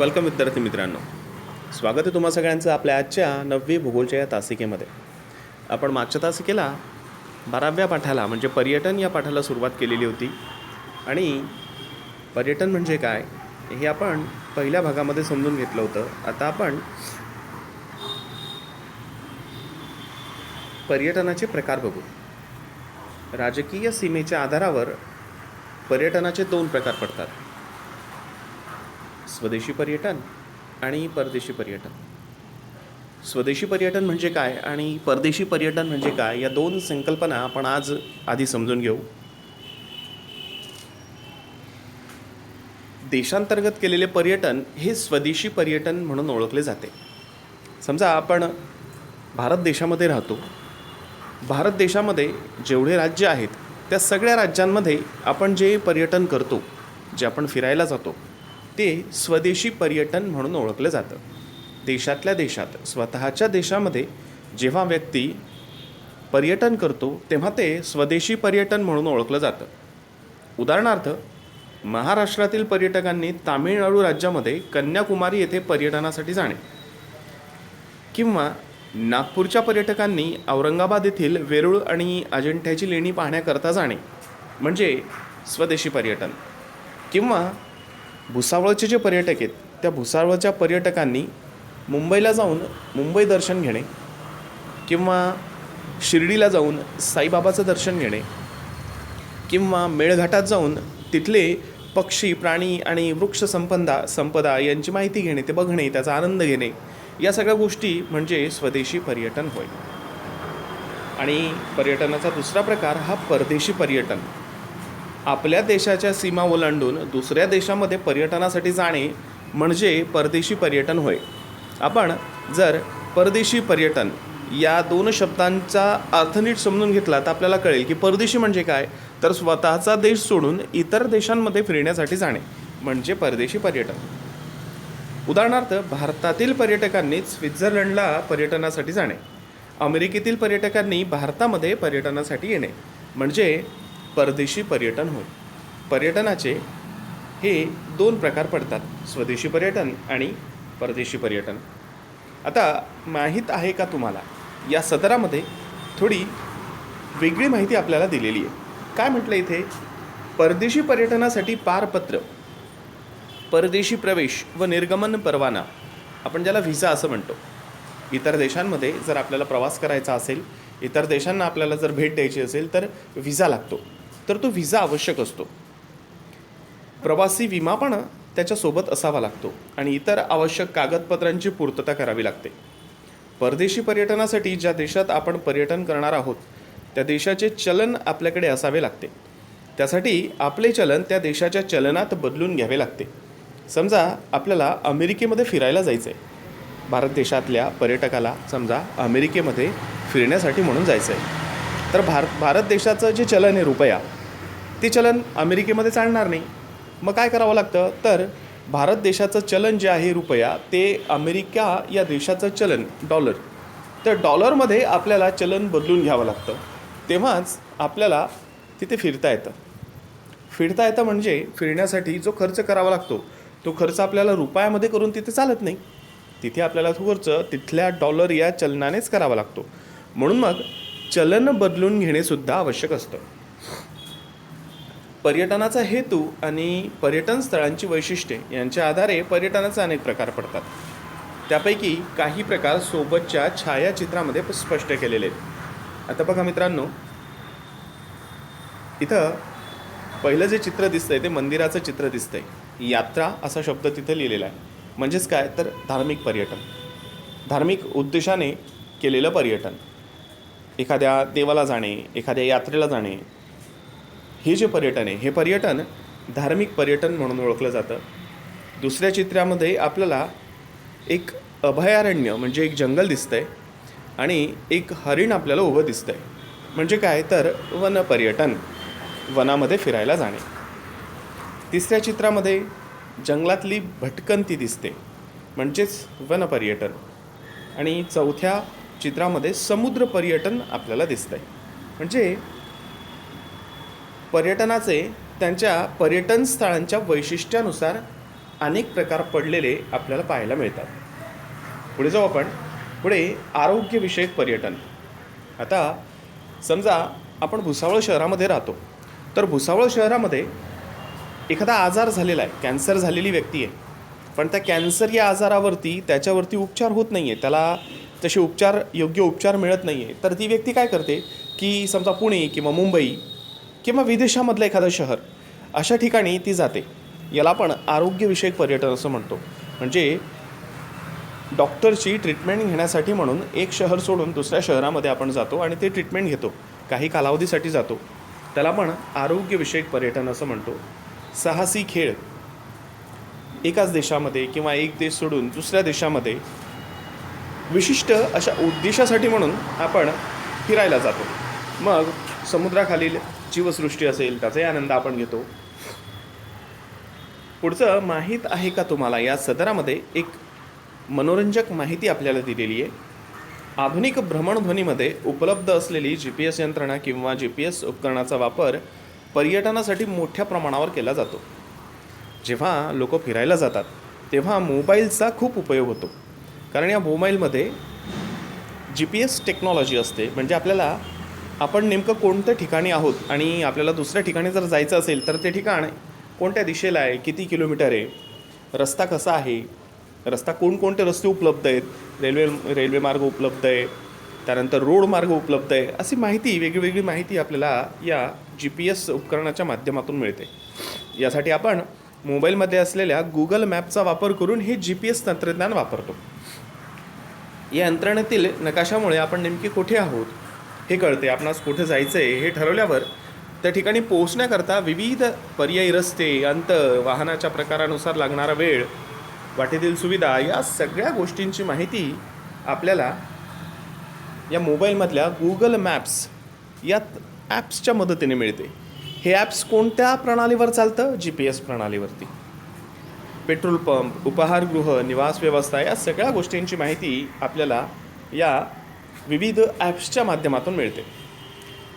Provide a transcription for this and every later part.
Welcome विद्यार्थी मित्रांनो, स्वागत आहे तुम्हा सगळ्यांचं आपल्या आजच्या 9वी भूगोलच्या या तासिकेमध्ये. आपण मागच्या तासिकेला 12व्या पाठाला म्हणजे पर्यटन या पाठाला सुरुवात केलेली होती आणि पर्यटन म्हणजे काय हे आपण पहिल्या भागामध्ये समजून घेतलं होतं. आता आपण पर्यटनाचे प्रकार बघू. राजकीय सीमेच्या आधारावर पर्यटनाचे 2 प्रकार पडतात: स्वदेशी पर्यटन आणि परदेशी पर्यटन. स्वदेशी पर्यटन म्हणजे काय आणि परदेशी पर्यटन म्हणजे काय या 2 संकल्पना आपण आज आधी समजून घेऊ. देशांतर्गत केलेले पर्यटन हे स्वदेशी पर्यटन म्हणून ओळखले जाते. समजा आपण भारत देशामध्ये राहतो. भारत देशामध्ये जेवढे राज्य आहेत त्या सगळ्या राज्यांमध्ये आपण जे पर्यटन करतो, जे आपण फिरायला जातो, ते स्वदेशी पर्यटन म्हणून ओळखलं जातं. देशातल्या देशात स्वतःच्या देशामध्ये जेव्हा व्यक्ती पर्यटन करतो तेव्हा ते स्वदेशी पर्यटन म्हणून ओळखलं जातं. उदाहरणार्थ, महाराष्ट्रातील पर्यटकांनी तामिळनाडू राज्यामध्ये कन्याकुमारी येथे पर्यटनासाठी जाणे किंवा नागपूरच्या पर्यटकांनी औरंगाबाद येथील वेरूळ आणि अजिंठ्याची लेणी पाहण्याकरता जाणे म्हणजे स्वदेशी पर्यटन. किंवा भुसावळचे जे पर्यटक आहेत त्या भुसावळच्या पर्यटकांनी मुंबईला जाऊन मुंबई दर्शन घेणे किंवा शिर्डीला जाऊन साईबाबाचं दर्शन घेणे किंवा मेळघाटात जाऊन तिथले पक्षी, प्राणी आणि वृक्ष संपदा यांची माहिती घेणे, ते बघणे, त्याचा आनंद घेणे, या सगळ्या गोष्टी म्हणजे स्वदेशी पर्यटन होय. आणि पर्यटनाचा दुसरा प्रकार हा परदेशी पर्यटन. आपल्या देशाच्या सीमा ओलांडून दुसऱ्या देशामध्ये पर्यटनासाठी जाणे म्हणजे परदेशी पर्यटन होय. आपण जर परदेशी पर्यटन या 2 शब्दांचा अर्थ नीट समजून घेतला तर आपल्याला कळेल की परदेशी म्हणजे काय, तर स्वतःचा देश सोडून इतर देशांमध्ये फिरण्यासाठी जाणे म्हणजे परदेशी पर्यटन. उदाहरणार्थ, भारतातील पर्यटकांनी स्वित्झर्लंडला पर्यटनासाठी जाणे, अमेरिकेतील पर्यटकांनी भारतामध्ये पर्यटनासाठी येणे म्हणजे परदेशी पर्यटन होय. पर्यटनाचे हे 2 प्रकार पडतात: स्वदेशी पर्यटन आणि परदेशी पर्यटन. आता माहीत आहे का तुम्हाला, या सदरामध्ये थोडी वेगळी माहिती आपल्याला दिलेली आहे. काय म्हटलं इथे? परदेशी पर्यटनासाठी पारपत्र, परदेशी प्रवेश व निर्गमन परवाना, आपण ज्याला व्हिसा असं म्हणतो. इतर देशांमध्ये जर आपल्याला प्रवास करायचा असेल, इतर देशांना आपल्याला जर भेट द्यायची असेल तर व्हिसा लागतो, तर तो व्हिसा आवश्यक असतो. प्रवासी विमा पण त्याच्यासोबत असावा लागतो आणि इतर आवश्यक कागदपत्रांची पूर्तता करावी लागते. परदेशी पर्यटनासाठी ज्या देशात आपण पर्यटन करणार आहोत त्या देशाचे चलन आपल्याकडे असावे लागते. त्यासाठी आपले चलन त्या देशाच्या चलनात बदलून घ्यावे लागते. समजा आपल्याला अमेरिकेमध्ये फिरायला जायचं आहे. भारत देशातल्या पर्यटकाला समजा अमेरिकेमध्ये फिरण्यासाठी म्हणून जायचं आहे, तर भारत देशाचं जे चलन आहे रुपया, ते चलन अमेरिकेमध्ये चालणार नाही. मग काय करावं लागतं, तर भारत देशाचं चलन जे आहे रुपया, ते अमेरिका या देशाचं चलन डॉलर, तर डॉलरमध्ये आपल्याला चलन बदलून घ्यावं लागतं. तेव्हाच आपल्याला तिथे फिरता येतं म्हणजे फिरण्यासाठी जो खर्च करावा लागतो तो खर्च आपल्याला रुपयामध्ये करून तिथे चालत नाही. तिथे आपल्याला तो खर्च तिथल्या डॉलर या चलनानेच करावा लागतो. म्हणून मग चलन बदलून घेणेसुद्धा आवश्यक असतं. पर्यटनाचा हेतू आणि पर्यटन स्थळांची वैशिष्ट्ये यांच्या आधारे पर्यटनाचे अनेक प्रकार पडतात. त्यापैकी काही प्रकार सोबतच्या छायाचित्रामध्ये स्पष्ट केलेले आहेत. आता बघा मित्रांनो, इथं पहिलं जे चित्र दिसतंय ते मंदिराचं चित्र दिसतंय. यात्रा असा शब्द तिथं लिहिलेला आहे. म्हणजेच काय, तर धार्मिक पर्यटन, धार्मिक उद्देशाने केलेलं पर्यटन, एखाद्या देवाला जाणे, एखाद्या यात्रेला जाणे, हे जे पर्यटन आहे हे पर्यटन धार्मिक पर्यटन म्हणून ओळखलं जातं. दुसऱ्या चित्रामध्ये आपल्याला एक अभयारण्य म्हणजे एक जंगल दिसतंय आणि एक हरिण आपल्याला उभं दिसतंय म्हणजे काय, तर वन पर्यटन, वनामध्ये फिरायला जाणे. तिसऱ्या चित्रामध्ये जंगलातली भटकंती दिसते म्हणजेच वन पर्यटन. आणि चौथ्या चित्रामध्ये समुद्र पर्यटन आपल्याला दिसतंय. म्हणजे पर्यटनाचे त्यांच्या पर्यटन स्थळांच्या वैशिष्ट्यानुसार अनेक प्रकार पडलेले आपल्याला पाहायला मिळतात. पुढे जाऊ आपण. पुढे आरोग्यविषयक पर्यटन. आता समजा आपण भुसावळ शहरामध्ये राहतो, तर भुसावळ शहरामध्ये एखादा आजार झालेला आहे, कॅन्सर झालेली व्यक्ती आहे, पण त्या कॅन्सर या आजारावरती त्याच्यावरती उपचार होत नाही आहे, त्याला तसे योग्य उपचार मिळत नाही आहे. तर ती व्यक्ती काय करते की समजा पुणे किंवा मुंबई किंवा विदेशामधलं एखादं शहर, अशा ठिकाणी ती जाते. याला आपण आरोग्यविषयक पर्यटन असं म्हणतो. म्हणजे डॉक्टरची ट्रीटमेंट घेण्यासाठी म्हणून एक शहर सोडून दुसऱ्या शहरामध्ये आपण जातो आणि ते ट्रीटमेंट घेतो, काही कालावधीसाठी जातो. त्याला आपण आरोग्यविषयक पर्यटन असं म्हणतो. साहसी खेळ, एकाच देशामध्ये किंवा एक देश सोडून दुसऱ्या देशामध्ये विशिष्ट अशा उद्देशासाठी म्हणून आपण फिरायला जातो. मग समुद्राखालील जीवसृष्टी असेल त्याचाही आनंद आपण घेतो. पुढचं माहीत आहे का तुम्हाला, या सदरामध्ये एक मनोरंजक माहिती आपल्याला दिलेली आहे. आधुनिक भ्रमणध्वनीमध्ये उपलब्ध असलेली GPS यंत्रणा किंवा GPS उपकरणाचा वापर पर्यटनासाठी मोठ्या प्रमाणावर केला जातो. जेव्हा लोक फिरायला जातात तेव्हा मोबाईलचा खूप उपयोग होतो, कारण या मोबाईलमध्ये GPS टेक्नॉलॉजी असते. म्हणजे आपल्याला आपण नेमकं कोणत्या ठिकाणी आहोत आणि आपल्याला दुसऱ्या ठिकाणी जर जायचं असेल तर ते ठिकाण कोणत्या दिशेला आहे, किती किलोमीटर आहे, रस्ता कसा आहे, रस्ता कोणकोणते रस्ते उपलब्ध आहेत, रेल्वे मार्ग उपलब्ध आहे, त्यानंतर रोड मार्ग उपलब्ध आहे, अशी माहिती, वेगळी माहिती आपल्याला या GPS उपकरणाच्या माध्यमातून मिळते. यासाठी आपण मोबाईलमध्ये असलेल्या गुगल मॅपचा वापर करून हे GPS तंत्रज्ञान वापरतो. या यंत्रणेतील नकाशामुळे आपण नेमके कुठे आहोत हे कळते. आपणास कुठे जायचं आहे हे ठरवल्यावर त्या ठिकाणी पोहोचण्याकरता विविध पर्यायी रस्ते, अंतर, वाहनाच्या प्रकारानुसार लागणारा वेळ, वाटेतील सुविधा, या सगळ्या गोष्टींची माहिती आपल्याला या मोबाईलमधल्या गुगल मॅप्स या ॲप्सच्या मदतीने मिळते. हे ॲप्स कोणत्या प्रणालीवर चालतं? GPS प्रणालीवरती. पेट्रोल पंप, उपहारगृह, निवास व्यवस्था, या सगळ्या गोष्टींची माहिती आपल्याला या विविध ॲप्सच्या माध्यमातून मिळते.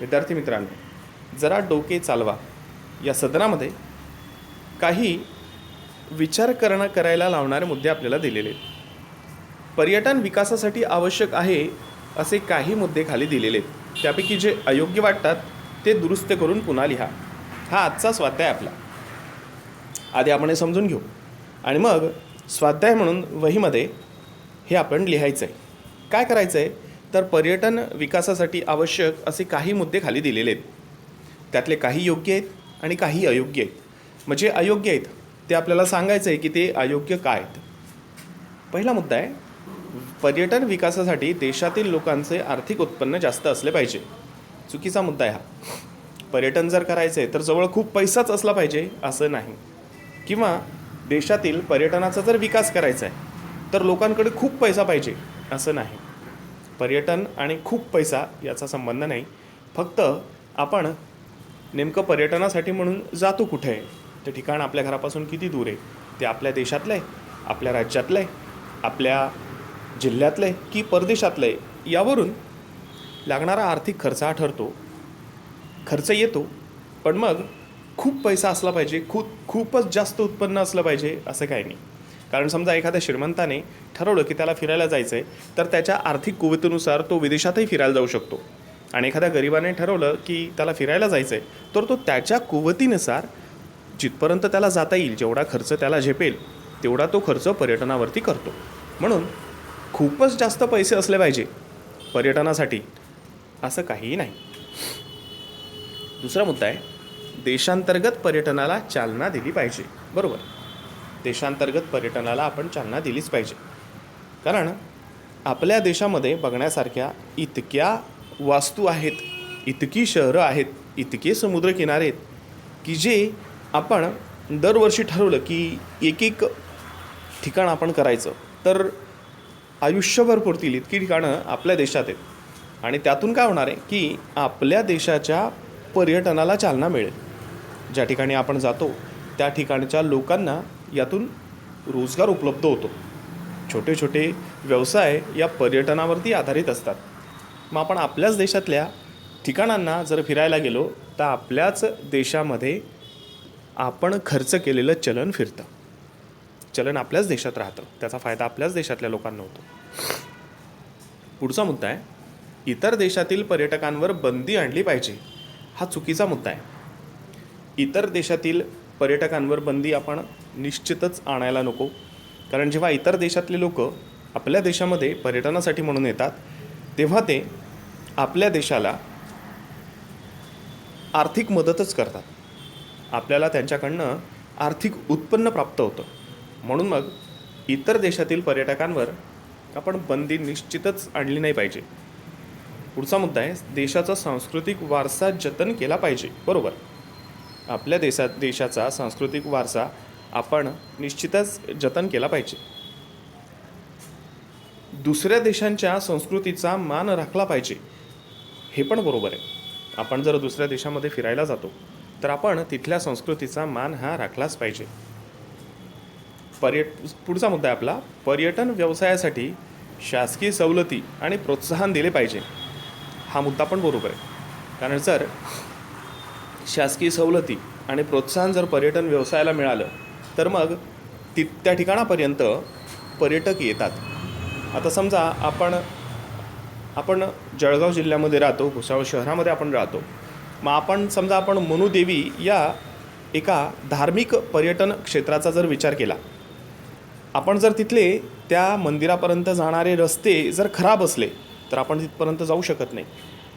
विद्यार्थी मित्रांनो, जरा डोके चालवा. या सदनामध्ये काही विचार करायला लावणारे मुद्दे आपल्याला दिलेले आहेत. पर्यटन विकासासाठी आवश्यक आहे असे काही मुद्दे खाली दिलेले आहेत. त्यापैकी जे अयोग्य वाटतात ते दुरुस्त करून पुन्हा लिहा. हा आजचा स्वाध्याय आपला. आधी आपण हे समजून घेऊ आणि मग स्वाध्याय म्हणून वहीमध्ये हे आपण लिहायचं आहे. काय करायचं आहे तर पर्यटन विकासासाठी आवश्यक असे काही मुद्दे खाली दिलेले आहेत. त्यातले काही योग्य आहेत आणि काही अयोग्य आहेत. म्हणजे अयोग्य आहेत ते आपल्याला सांगायचं आहे की ते अयोग्य काय आहेत. पहिला मुद्दा आहे, पर्यटन विकासासाठी देशातील लोकांचे आर्थिक उत्पन्न जास्त असले पाहिजे. चुकीचा मुद्दा आहे हा. पर्यटन जर करायचं आहे तर जवळ खूप पैसाच असला पाहिजे असं नाही, किंवा देशातील पर्यटनाचा जर विकास करायचा आहे तर लोकांकडे खूप पैसा पाहिजे असं नाही. पर्यटन आणि खूप पैसा याचा संबंध नाही. फक्त आपण नेमकं पर्यटनासाठी म्हणून जातो कुठे आहे, ते ठिकाण आपल्या घरापासून किती दूर आहे, ते आपल्या देशातलं आहे, आपल्या राज्यातलं आहे, आपल्या जिल्ह्यातलं आहे की परदेशातलं आहे, यावरून लागणारा आर्थिक खर्च हा ठरतो. खर्च येतो, पण मग खूप पैसा असला पाहिजे, खूपच जास्त उत्पन्न असलं पाहिजे असं काही नाही. कारण समजा एखाद्या श्रीमंताने ठरवलं की त्याला फिरायला जायचं आहे तर त्याच्या आर्थिक कुवतीनुसार तो विदेशातही फिरायला जाऊ शकतो. आणि एखाद्या गरिबाने ठरवलं की त्याला फिरायला जायचं आहे तर तो त्याच्या कुवतीनुसार जिथपर्यंत त्याला जाता येईल, जेवढा खर्च त्याला झेपेल तेवढा तो खर्च पर्यटनावरती करतो. म्हणून खूपच जास्त पैसे असले पाहिजे पर्यटनासाठी असं काहीही नाही. दुसरा मुद्दा आहे, देशांतर्गत पर्यटनाला चालना दिली पाहिजे. बरोबर, देशांतर्गत पर्यटनाला आपण चालना दिलीच पाहिजे. कारण आपल्या देशामध्ये बघण्यासारख्या इतक्या वास्तू आहेत, इतकी शहरं आहेत, इतके समुद्रकिनारे आहेत की जे आपण दरवर्षी ठरवलं की एक ठिकाण आपण करायचं तर आयुष्यभर पुरतील इतकी ठिकाणं आपल्या देशात आहेत. आणि त्यातून काय होणार आहे की आपल्या देशाच्या पर्यटनाला चालना मिळेल. ज्या ठिकाणी आपण जातो त्या ठिकाणच्या लोकांना यातून रोजगार उपलब्ध होतो. छोटे छोटे व्यवसाय या पर्यटनावरती आधारित असतात. मग आपण आपल्याच देशातल्या ठिकाणांना जर फिरायला गेलो तर आपल्याच देशामध्ये आपण खर्च केलेलं चलन फिरतं. चलन आपल्याच देशात राहतं, त्याचा फायदा आपल्याच देशातल्या लोकांना होतो. पुढचा मुद्दा आहे, इतर देशातील पर्यटकांवर बंदी आणली पाहिजे. हा चुकीचा मुद्दा आहे. इतर देशातील पर्यटकांवर बंदी आपण निश्चितच आणायला नको. कारण जेव्हा इतर देशातले लोक आपल्या देशामध्ये पर्यटनासाठी म्हणून येतात, तेव्हा ते आपल्या देशाला आर्थिक मदतच करतात. आपल्याला त्यांच्याकडनं आर्थिक उत्पन्न प्राप्त होतं. म्हणून मग इतर देशातील पर्यटकांवर आपण बंदी निश्चितच आणली नाही पाहिजे. पुढचा मुद्दा आहे, देशाचा सांस्कृतिक वारसा जतन केला पाहिजे. बरोबर, आपल्या देशाचा सांस्कृतिक वारसा आपण निश्चितच जतन केला पाहिजे. दुसऱ्या देशांच्या संस्कृतीचा मान राखला पाहिजे. हे पण बरोबर आहे. आपण जर दुसऱ्या देशामध्ये फिरायला जातो तर आपण तिथल्या संस्कृतीचा मान हा राखलाच पाहिजे. पुढचा मुद्दा आहे आपला, पर्यटन व्यवसायासाठी शासकीय सवलती आणि प्रोत्साहन दिले पाहिजे. हा मुद्दा पण बरोबर आहे. कारण जर शासकीय सवलती आणि प्रोत्साहन जर पर्यटन व्यवसायाला मिळालं तर मग त्या ठिकाणापर्यंत पर्यटक येतात. आता समजा आपण जळगाव जिल्ह्यामध्ये राहतो, भुसावळ शहरामध्ये आपण राहतो. मग आपण मनुदेवी या एका धार्मिक पर्यटन क्षेत्राचा जर विचार केला, आपण जर तिथले त्या मंदिरापर्यंत जाणारे रस्ते जर खराब असले तर आपण तिथपर्यंत जाऊ शकत नाही,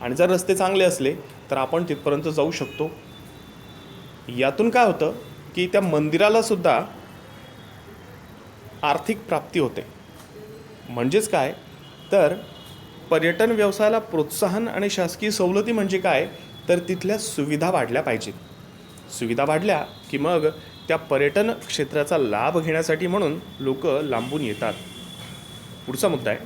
आणि जर रस्ते चांगले असले तर आपण तिथपर्यंत जाऊ शकतो. यातून काय होतं की त्या मंदिराला सुद्धा आर्थिक प्राप्ती होते. म्हणजेच काय तर पर्यटन व्यवसायाला प्रोत्साहन आणि शासकीय सवलती म्हणजे काय तर तिथल्या सुविधा वाढल्या पाहिजेत. सुविधा वाढल्या की मग त्या पर्यटन क्षेत्राचा लाभ घेण्यासाठी म्हणून लोक लांबून येतात. पुढचा मुद्दा आहे,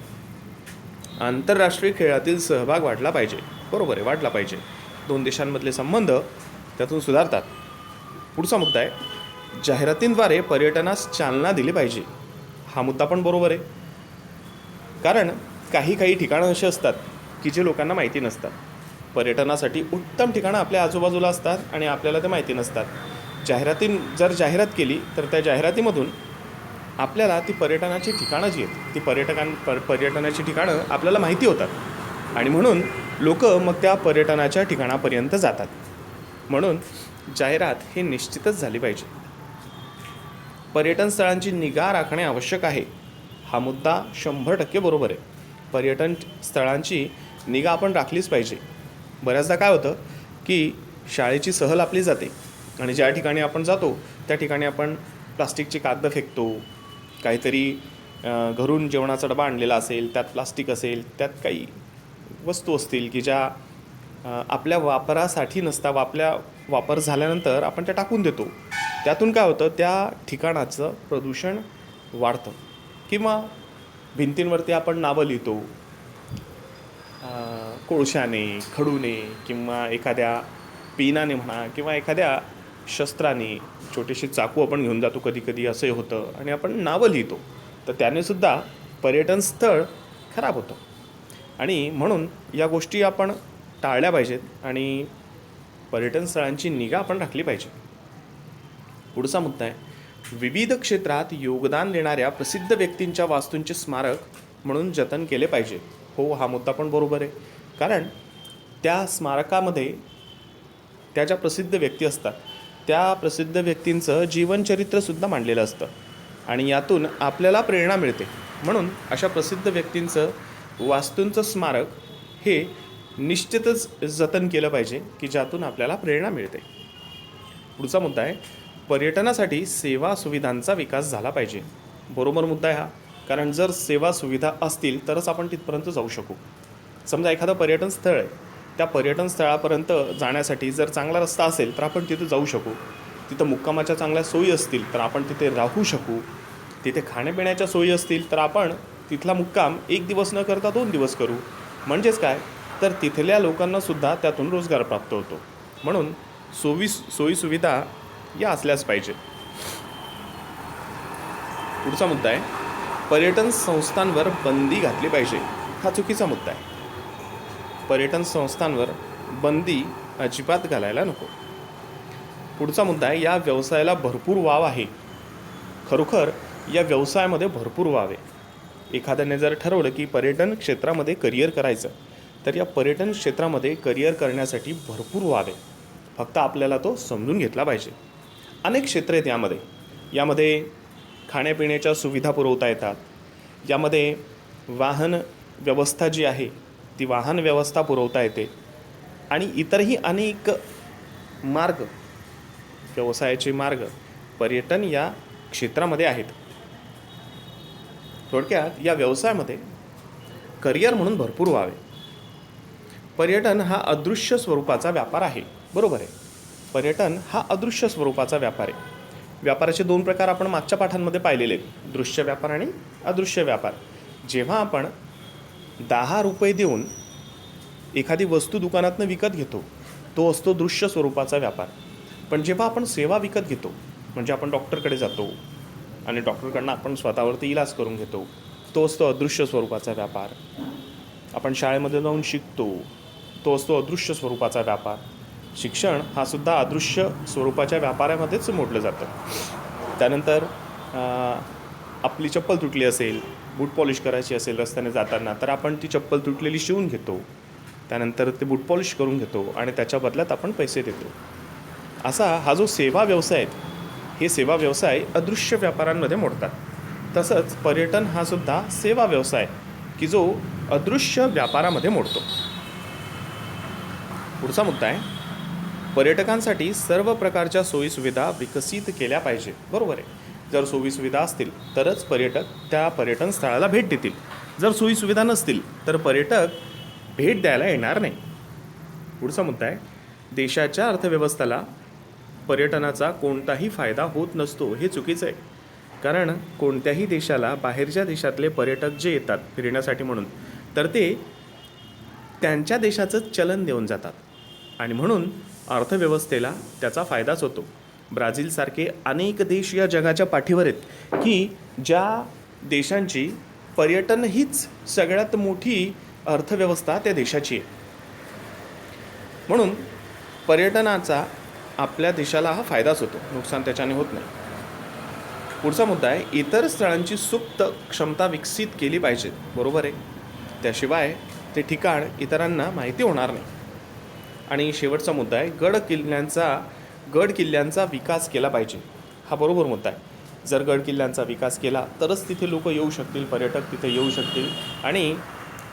आंतरराष्ट्रीय खेळातील सहभाग वाढला पाहिजे. बरोबर आहे, वाढला पाहिजे. दोन देशांमधले संबंध त्यातून सुधारतात. पुढचा मुद्दा आहे, जाहिरातींद्वारे पर्यटनास चालना दिली पाहिजे. हा मुद्दा पण बरोबर आहे. कारण काही ठिकाणं अशी असतात की जे लोकांना माहिती नसतात. पर्यटनासाठी उत्तम ठिकाणं आपल्या आजूबाजूला असतात आणि आपल्याला ते माहिती नसतात. जर जाहिरात केली तर त्या जाहिरातीमधून आपल्याला ती पर्यटनाची ठिकाणं जी आहेत ती पर्यटनाची ठिकाणं आपल्याला माहिती होतात आणि म्हणून लोक मग त्या पर्यटनाच्या ठिकाणापर्यंत जातात. म्हणून जाहिरात हे निश्चितच झाली पाहिजे. पर्यटन स्थळांची निगा राखणे आवश्यक आहे. हा मुद्दा 100% बरोबर आहे. पर्यटन स्थळांची निगा आपण राखलीच पाहिजे. बऱ्याचदा काय होतं की शाळेची सहल आपली जाते आणि ज्या ठिकाणी आपण जातो त्या ठिकाणी आपण प्लास्टिकची कागदं फेकतो. काहीतरी घरून जेवणाचा डबा आणलेला असेल, त्यात प्लास्टिक असेल, त्यात काही वस्तू असतील की ज्या आपल्या वापरासाठी नसता, आपल्या वापर झाल्यानंतर आपण त्या टाकून देतो. त्यातून काय होतं, त्या ठिकाणाचं प्रदूषण वाढतं. किंवा भिंतींवरती आपण नावं लिहितो कोळशाने, खडूने किंवा एखाद्या पिनाने म्हणा किंवा एखाद्या शस्त्राने, छोटीशी चाकू आपण घेऊन जातो कधी असं होतं आणि आपण नावं लिहितो. तर त्याने सुद्धा पर्यटन स्थळ खराब होतं. आणि म्हणून या गोष्टी आपण टाळल्या पाहिजेत आणि पर्यटन स्थळांची निगा आपण राखली पाहिजे. पुढचा मुद्दा आहे, विविध क्षेत्रात योगदान देणाऱ्या प्रसिद्ध व्यक्तींच्या वास्तूंचे स्मारक म्हणून जतन केले पाहिजे. हो, हा मुद्दा पण बरोबर आहे. कारण त्या स्मारकामध्ये त्या ज्या प्रसिद्ध व्यक्ती असतात त्या प्रसिद्ध व्यक्तींचं जीवनचरित्रसुद्धा मांडलेलं असतं आणि यातून आपल्याला प्रेरणा मिळते. म्हणून अशा प्रसिद्ध व्यक्तींचं वास्तूंचं स्मारक हे निश्चितच जतन केलं पाहिजे की ज्यातून आपल्याला प्रेरणा मिळते. पुढचा मुद्दा आहे, पर्यटनासाठी सेवा सुविधांचा विकास झाला पाहिजे. बरोबर मुद्दा आहे हा. कारण जर सेवा सुविधा असतील तरच आपण तिथपर्यंत जाऊ शकू. समजा एखादं पर्यटन स्थळ आहे, त्या पर्यटन स्थळापर्यंत जाण्यासाठी जर चांगला रस्ता असेल तर आपण तिथे जाऊ शकू. तिथं मुक्कामाच्या चांगल्या सोयी असतील तर आपण तिथे राहू शकू. तिथे खाण्यापिण्याच्या सोयी असतील तर आपण तिथला मुक्काम 1 दिवस न करता 2 दिवस करू. म्हणजेच काय तर तिथल्या लोकांनासुद्धा त्यातून रोजगार प्राप्त होतो. म्हणून सोयी सुविधा या असल्याच पाहिजे. पुढचा मुद्दा आहे, पर्यटन संस्थांवर बंदी घातली पाहिजे. हा चुकीचा मुद्दा आहे. पर्यटन संस्थांवर बंदी अजिबात घालायला नको. पुढचा मुद्दा आहे, या व्यवसायाला भरपूर वाव आहे. खरोखर या व्यवसायामध्ये भरपूर व्हावे. एखाद्याने जर ठरवलं की पर्यटन क्षेत्रामध्ये करिअर करायचं, तर या पर्यटन क्षेत्रामध्ये करिअर करण्यासाठी भरपूर व्हावे. फक्त आपल्याला तो समजून घेतला पाहिजे. अनेक क्षेत्र आहेत यामध्ये खाण्यापिण्याच्या सुविधा पुरवता येतात. यामध्ये वाहन व्यवस्था जी आहे ती वाहन व्यवस्था पुरवता येते आणि इतरही अनेक मार्ग, व्यवसायाचे मार्ग पर्यटन या क्षेत्रामध्ये आहेत. थोडक्यात या व्यवसायामध्ये करिअर म्हणून भरपूर व्हावे. पर्यटन हा अदृश्य स्वरूपाचा व्यापार आहे. बरोबर आहे, पर्यटन हा अदृश्य स्वरूपाचा व्यापार आहे. व्यापाराचे 2 प्रकार आपण मागच्या पाठांमध्ये पाहिलेले आहेत, दृश्य व्यापार आणि अदृश्य व्यापार. जेव्हा आपण 10 रुपये देऊन एखादी वस्तू दुकानातनं विकत घेतो, तो असतो दृश्य स्वरूपाचा व्यापार. पण जेव्हा आपण सेवा विकत घेतो, म्हणजे आपण डॉक्टरकडे जातो आणि डॉक्टरकडनं आपण स्वतःवरती इलाज करून घेतो, तो असतो अदृश्य स्वरूपाचा व्यापार. आपण शाळेमध्ये जाऊन शिकतो, तो असतो अदृश्य स्वरूपाचा व्यापार. शिक्षण हा सुद्धा अदृश्य स्वरूपाच्या व्यापारामध्येच मोडलं जातं. त्यानंतर आपली चप्पल तुटली असेल, बूट पॉलिश करायची असेल रस्त्याने जाताना, तर आपण ती चप्पल तुटलेली शिवून घेतो. त्यानंतर ते बूट पॉलिश करून घेतो आणि त्याच्या बदल्यात आपण पैसे देतो. असा हा जो सेवा व्यवसाय आहे, हे सेवा व्यवसाय अदृश्य व्यापारांमध्ये मोडतात. तसंच पर्यटन हा सुद्धा सेवा व्यवसाय की जो अदृश्य व्यापारामध्ये मोडतो. पुढचा मुद्दा आहे, पर्यटकांसाठी सर्व प्रकारच्या सोयीसुविधा विकसित केल्या पाहिजे. बरोबर आहे, जर सोयीसुविधा असतील तरच पर्यटक त्या पर्यटन स्थळाला भेट देतील. जर सोयीसुविधा नसतील तर पर्यटक भेट द्यायला येणार नाही. पुढचा मुद्दा आहे, देशाच्या अर्थव्यवस्थेला पर्यटनाचा कोणताही फायदा होत नसतो. हे चुकीचं आहे. कारण कोणत्याही देशाला बाहेरच्या देशातले पर्यटक जे येतात फिरण्यासाठी म्हणून, तर ते त्यांच्या देशाचं चलन देऊन जातात आणि म्हणून अर्थव्यवस्थेला त्याचा फायदाच होतो. ब्राझीलसारखे अनेक देश या जगाच्या पाठीवर आहेत की ज्या देशांची पर्यटन हीच सगळ्यात मोठी अर्थव्यवस्था त्या देशाची आहे. म्हणून पर्यटनाचा आपल्या देशाला हा फायदाच होतो, नुकसान त्याच्याने होत नाही. पुढचा मुद्दा आहे, इतर स्थळांची सुप्त क्षमता विकसित केली पाहिजे. बरोबर आहे, त्याशिवाय ते ठिकाण इतरांना माहिती होणार नाही. आणि शेवटचा मुद्दा आहे, गड किल्ल्यांचा विकास केला पाहिजे. हा बरोबर मुद्दा आहे. जर गड किल्ल्यांचा विकास केला तरच तिथे लोक येऊ शकतील, पर्यटक तिथे येऊ शकतील आणि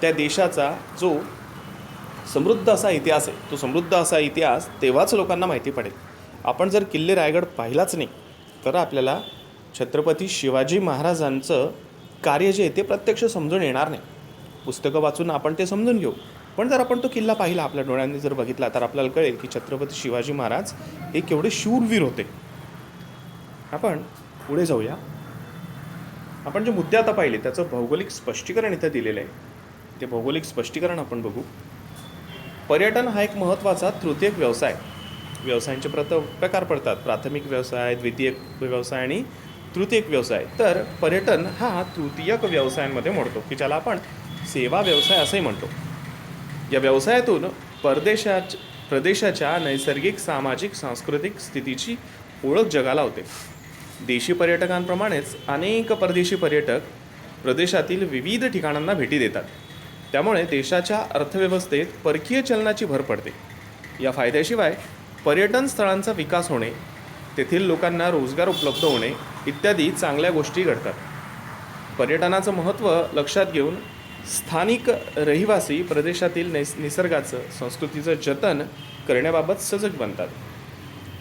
त्या देशाचा जो समृद्ध असा इतिहास आहे, तो समृद्ध असा इतिहास तेव्हाच लोकांना माहिती पडेल. आपण जर किल्ले रायगड पाहिलाच नाही तर आपल्याला छत्रपती शिवाजी महाराजांचं कार्य जे आहे ते प्रत्यक्ष समजून येणार नाही. पुस्तकं वाचून आपण ते समजून घेऊ, पण जर आपण तो किल्ला पाहिला, आपल्या डोळ्यांनी जर बघितला, तर आपल्याला कळेल की छत्रपती शिवाजी महाराज हे केवढे शूरवीर होते. आपण पुढे जाऊया. आपण जे मुद्दे आता पाहिले त्याचं भौगोलिक स्पष्टीकरण इथं दिलेलं आहे. ते भौगोलिक स्पष्टीकरण आपण बघू. पर्यटन हा एक महत्त्वाचा तृतीयक व्यवसाय. व्यवसायांचे प्रकार पडतात, प्राथमिक व्यवसाय, द्वितीयक व्यवसाय आणि तृतीयक व्यवसाय. तर पर्यटन हा तृतीयक व्यवसायांमध्ये मोडतो की ज्याला आपण सेवा व्यवसाय असंही म्हणतो. या व्यवसायातून प्रदेशाच्या नैसर्गिक, सामाजिक, सांस्कृतिक स्थितीची ओळख जगाला होते. देशी पर्यटकांप्रमाणेच अनेक परदेशी पर्यटक प्रदेशातील विविध ठिकाणांना भेटी देतात. त्यामुळे देशाच्या अर्थव्यवस्थेत परकीय चलनाची भर पडते. या फायद्याशिवाय पर्यटन स्थळांचा विकास होणे, तेथील लोकांना रोजगार उपलब्ध होणे इत्यादी चांगल्या गोष्टी घडतात. पर्यटनाचं महत्त्व लक्षात घेऊन स्थानिक रहिवासी प्रदेशातील निसर्गाचं, संस्कृतीचं जतन करण्याबाबत सजग बनतात.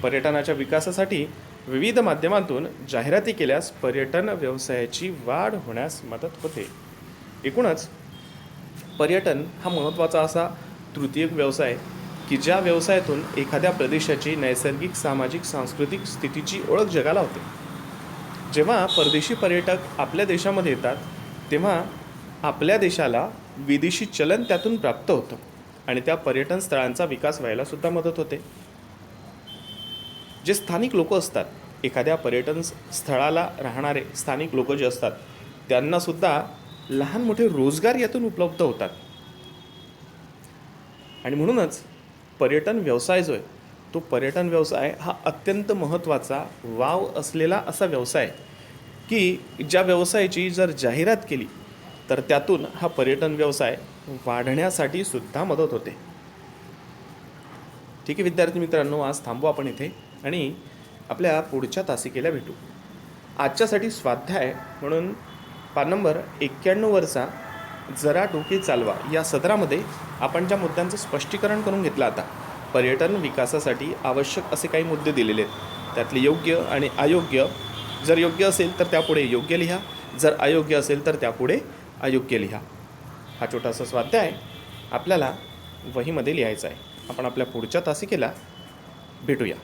पर्यटनाच्या विकासासाठी विविध माध्यमांतून जाहिराती केल्यास पर्यटन व्यवसायाची वाढ होण्यास मदत होते. एकूणच पर्यटन हा महत्त्वाचा असा तृतीयक व्यवसाय की ज्या व्यवसायातून एखाद्या प्रदेशाची नैसर्गिक, सामाजिक, सांस्कृतिक स्थितीची ओळख जगाला होते. जेव्हा परदेशी पर्यटक आपल्या देशामध्ये येतात तेव्हा आपल्या देशाला विदेशी चलन त्यातून प्राप्त होतं आणि त्या पर्यटन स्थळांचा विकास व्हायला सुद्धा मदत होते. जे स्थानिक लोक असतात, एखाद्या पर्यटन स्थळाला राहणारे स्थानिक लोक जे असतात त्यांनासुद्धा लहान मोठे रोजगार यातून उपलब्ध होतात. आणि म्हणूनच पर्यटन व्यवसाय जो आहे तो पर्यटन व्यवसाय हा अत्यंत महत्त्वाचा वाव असलेला असा व्यवसाय की ज्या व्यवसायाची जर जाहिरात केली तर त्यातून हा पर्यटन व्यवसाय वाढण्यासाठी सुद्धा मदत होते. ठीक आहे विद्यार्थी मित्रांनो, आज थांबू आपण इथे आणि आपल्या पुढच्या तासिकेला भेटू. आजच्यासाठी स्वाध्याय म्हणून पान नंबर 91वरचा जरा डोके चालवा या सदरामध्ये आपण ज्या मुद्द्यांचं स्पष्टीकरण करून घेतलं. आता पर्यटन विकासासाठी आवश्यक असे काही मुद्दे दिलेले आहेत, त्यातले योग्य आणि अयोग्य. जर योग्य असेल तर त्यापुढे योग्य लिहा, जर अयोग्य असेल तर त्यापुढे अयोग्य लिहा. हा छोटासा स्वाध्याय आपल्याला वहीमध्ये लिहायचा आहे. आपण आपल्या पुढच्या तासिकेला भेटूया.